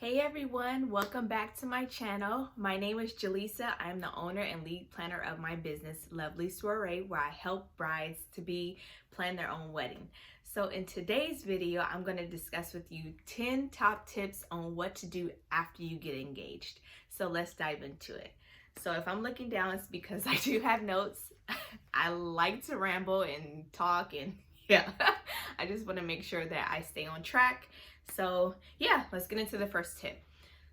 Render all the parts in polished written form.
Hey everyone, welcome back to my channel. My name is Jaleesa. I'm the owner and lead planner of my business, Lovely Soiree, where I help brides to be plan their own wedding. So in today's video, I'm going to discuss with you 10 top tips on what to do after you get engaged. So let's dive into it. So if I'm looking down, it's because I do have notes. I like to ramble and talk and yeah, I just want to make sure that I stay on track. So yeah, let's get into the first tip.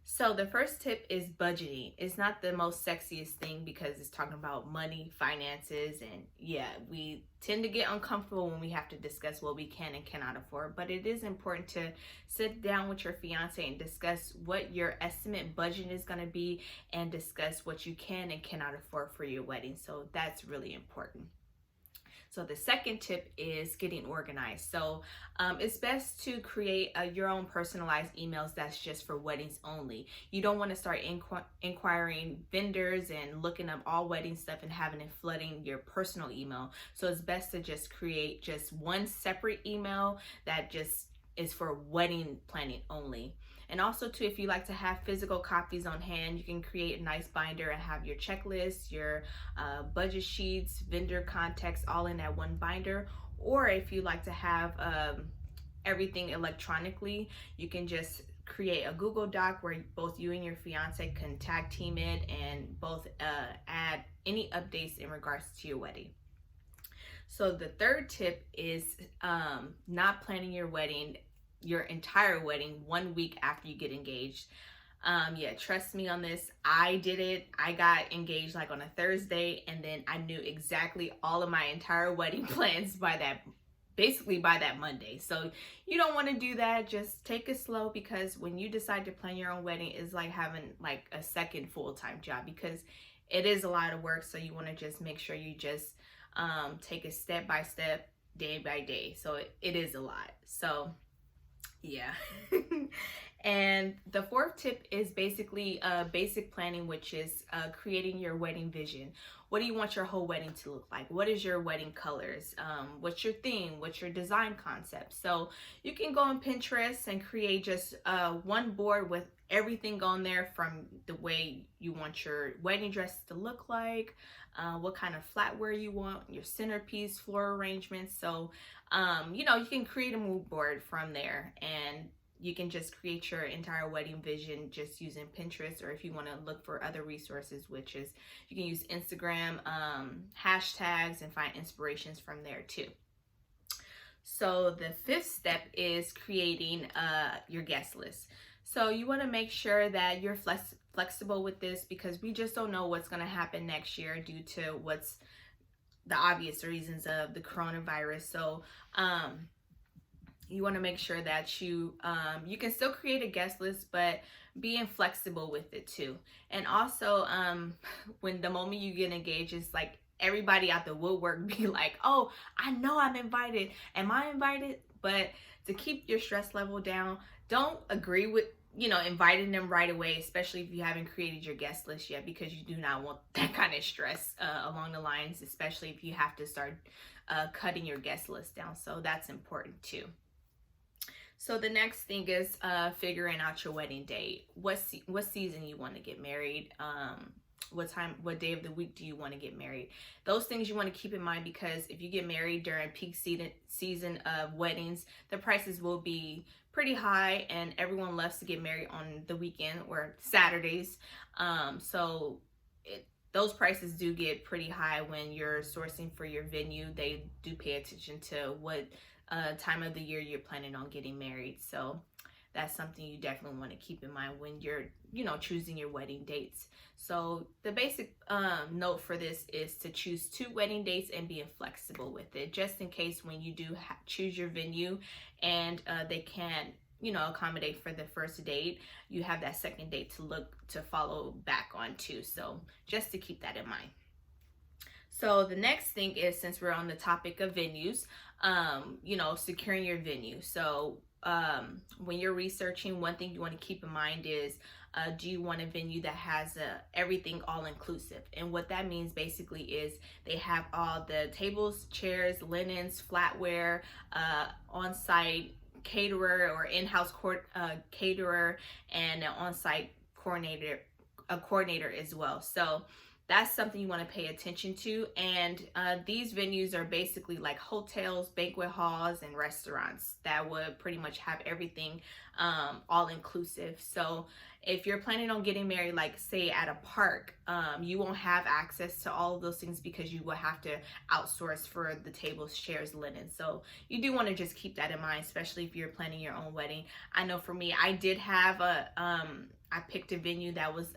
So the first tip is budgeting. It's not the most sexiest thing because it's talking about money, finances, and yeah, we tend to get uncomfortable when we have to discuss what we can and cannot afford, but it is important to sit down with your fiance and discuss what your estimate budget is going to be and discuss what you can and cannot afford for your wedding. So that's really important. So the second tip is getting organized. So it's best to create your own personalized emails that's just for weddings only. You don't want to start inquiring vendors and looking up all wedding stuff and having it flooding your personal email. So it's best to just create just one separate email that just is for wedding planning only. And also too, if you like to have physical copies on hand, you can create a nice binder and have your checklist, your budget sheets, vendor contacts all in that one binder. Or if you like to have everything electronically, you can just create a Google Doc where both you and your fiance can tag team it and both add any updates in regards to your wedding. So the third tip is not planning your entire wedding 1 week after you get engaged. Yeah, trust me on this. I did it. I got engaged like on a Thursday, and then I knew exactly all of my entire wedding plans basically by that Monday. So you don't want to do that. Just take it slow, because when you decide to plan your own wedding, it's like having like a second full-time job, because it is a lot of work. So you want to just make sure you just take it step by step, day by day. So it is a lot. So yeah. And the fourth tip is basically basic planning, which is creating your wedding vision. What do you want your whole wedding to look like? What is your wedding colors? What's your theme? What's your design concept? So you can go on Pinterest and create just one board with everything on there, from the way you want your wedding dress to look like, what kind of flatware you want, your centerpiece, floral arrangements. So you can create a mood board from there, and you can just create your entire wedding vision just using Pinterest, or if you want to look for other resources, which is you can use Instagram hashtags and find inspirations from there too. So the fifth step is creating your guest list. So you want to make sure that you're flexible with this, because we just don't know what's going to happen next year due to what's the obvious reasons of the coronavirus. So you want to make sure that you can still create a guest list, but being flexible with it too. And also when the moment you get engaged, it's like everybody out the woodwork be like, oh, I know I'm invited, am I invited? But to keep your stress level down, don't agree with inviting them right away, especially if you haven't created your guest list yet, because you do not want that kind of stress along the lines, especially if you have to start cutting your guest list down. So that's important too. So the next thing is figuring out your wedding date. What season you want to get married? What day of the week do you want to get married? Those things you want to keep in mind, because if you get married during peak season of weddings, the prices will be pretty high, and everyone loves to get married on the weekend or Saturdays. So those prices do get pretty high when you're sourcing for your venue. They do pay attention to what time of the year you're planning on getting married. So that's something you definitely want to keep in mind when you're choosing your wedding dates. So the basic note for this is to choose 2 wedding dates and being flexible with it, just in case when you do choose your venue and they can't accommodate for the first date, you have that second date to follow back on too. So just to keep that in mind. So the next thing is, since we're on the topic of venues, securing your venue. So when you're researching, one thing you want to keep in mind is, do you want a venue that has everything all inclusive? And what that means basically is they have all the tables, chairs, linens, flatware, on-site caterer or in-house caterer and an on-site coordinator as well. So that's something you want to pay attention to. And these venues are basically like hotels, banquet halls, and restaurants that would pretty much have everything all inclusive. So if you're planning on getting married, like say at a park, you won't have access to all of those things because you will have to outsource for the tables, chairs, linen. So you do want to just keep that in mind, especially if you're planning your own wedding. I know for me, I did have I picked a venue that was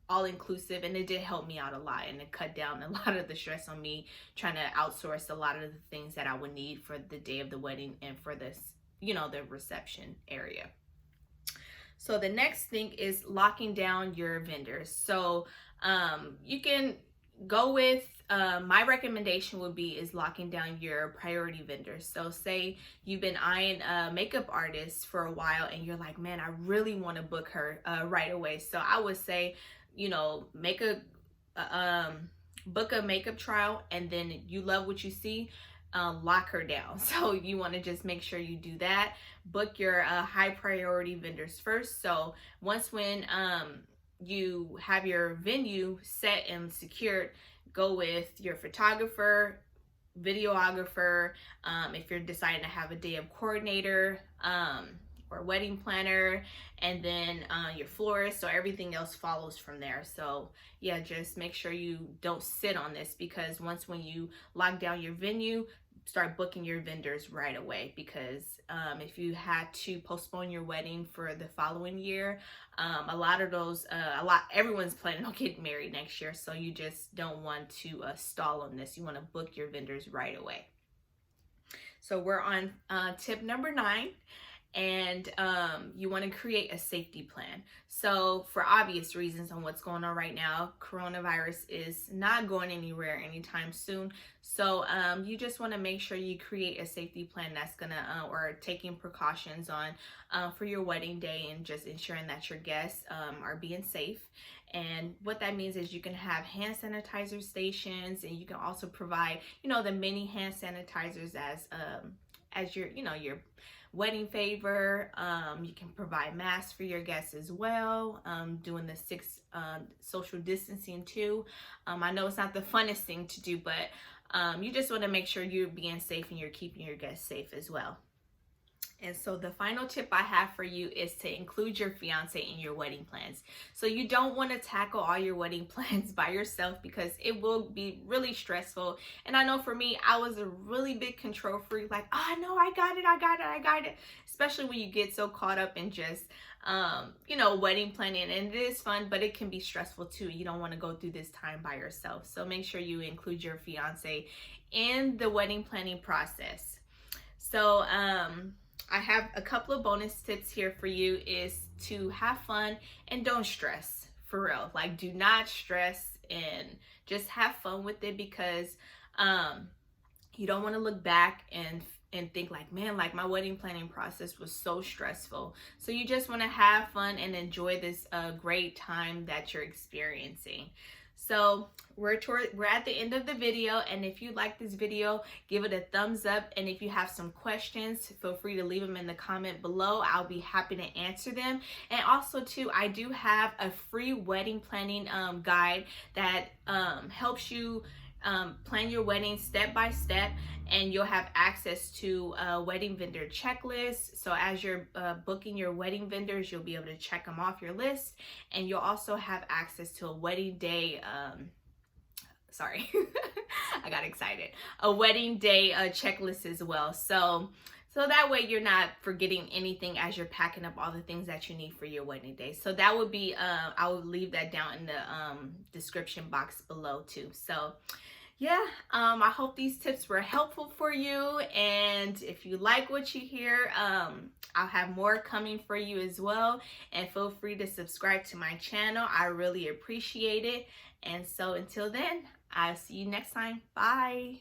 all inclusive, and it did help me out a lot, and it cut down a lot of the stress on me trying to outsource a lot of the things that I would need for the day of the wedding and for this, the reception area. So the next thing is locking down your vendors. So you can go with my recommendation would be is locking down your priority vendors. So say you've been eyeing a makeup artist for a while and you're like, man, I really want to book her right away. So I would say, book a makeup trial, and then you love what you see, lock her down. So you want to just make sure you do that. Book your high priority vendors first. So when you have your venue set and secured, go with your photographer, videographer, if you're deciding to have a day of coordinator, or wedding planner, and then your florist. So everything else follows from there. So yeah, just make sure you don't sit on this, because when you lock down your venue, start booking your vendors right away, because if you had to postpone your wedding for the following year, everyone's planning on getting married next year, so you just don't want to stall on this. You want to book your vendors right away. So we're on tip number 9. And you want to create a safety plan. So for obvious reasons on what's going on right now, coronavirus is not going anywhere anytime soon. So you just want to make sure you create a safety plan that's gonna or taking precautions on for your wedding day, and just ensuring that your guests are being safe. And what that means is you can have hand sanitizer stations, and you can also provide the mini hand sanitizers as your your wedding favor. You can provide masks for your guests as well, doing the 6 social distancing too. I know it's not the funnest thing to do, but you just want to make sure you're being safe and you're keeping your guests safe as well. And so the final tip I have for you is to include your fiance in your wedding plans. So you don't want to tackle all your wedding plans by yourself, because it will be really stressful. And I know for me, I was a really big control freak, like, oh no, I got it. Especially when you get so caught up in just, wedding planning. And it is fun, but it can be stressful too. You don't want to go through this time by yourself. So make sure you include your fiance in the wedding planning process. So, I have a couple of bonus tips here for you, is to have fun and don't stress, for real. Like, do not stress and just have fun with it, because you don't want to look back and think like, man, like my wedding planning process was so stressful. So you just want to have fun and enjoy this great time that you're experiencing. So we're at the end of the video, and if you like this video, give it a thumbs up. And if you have some questions, feel free to leave them in the comment below. I'll be happy to answer them. And also too, I do have a free wedding planning guide that helps you plan your wedding step by step, and you'll have access to a wedding vendor checklist. So as you're booking your wedding vendors, you'll be able to check them off your list, and you'll also have access to a wedding day I got excited, a wedding day checklist as well. So that way you're not forgetting anything as you're packing up all the things that you need for your wedding day. So that would be I will leave that down in the description box below too. So yeah, I hope these tips were helpful for you. And if you like what you hear, I'll have more coming for you as well. And feel free to subscribe to my channel. I really appreciate it. And so until then, I'll see you next time. Bye.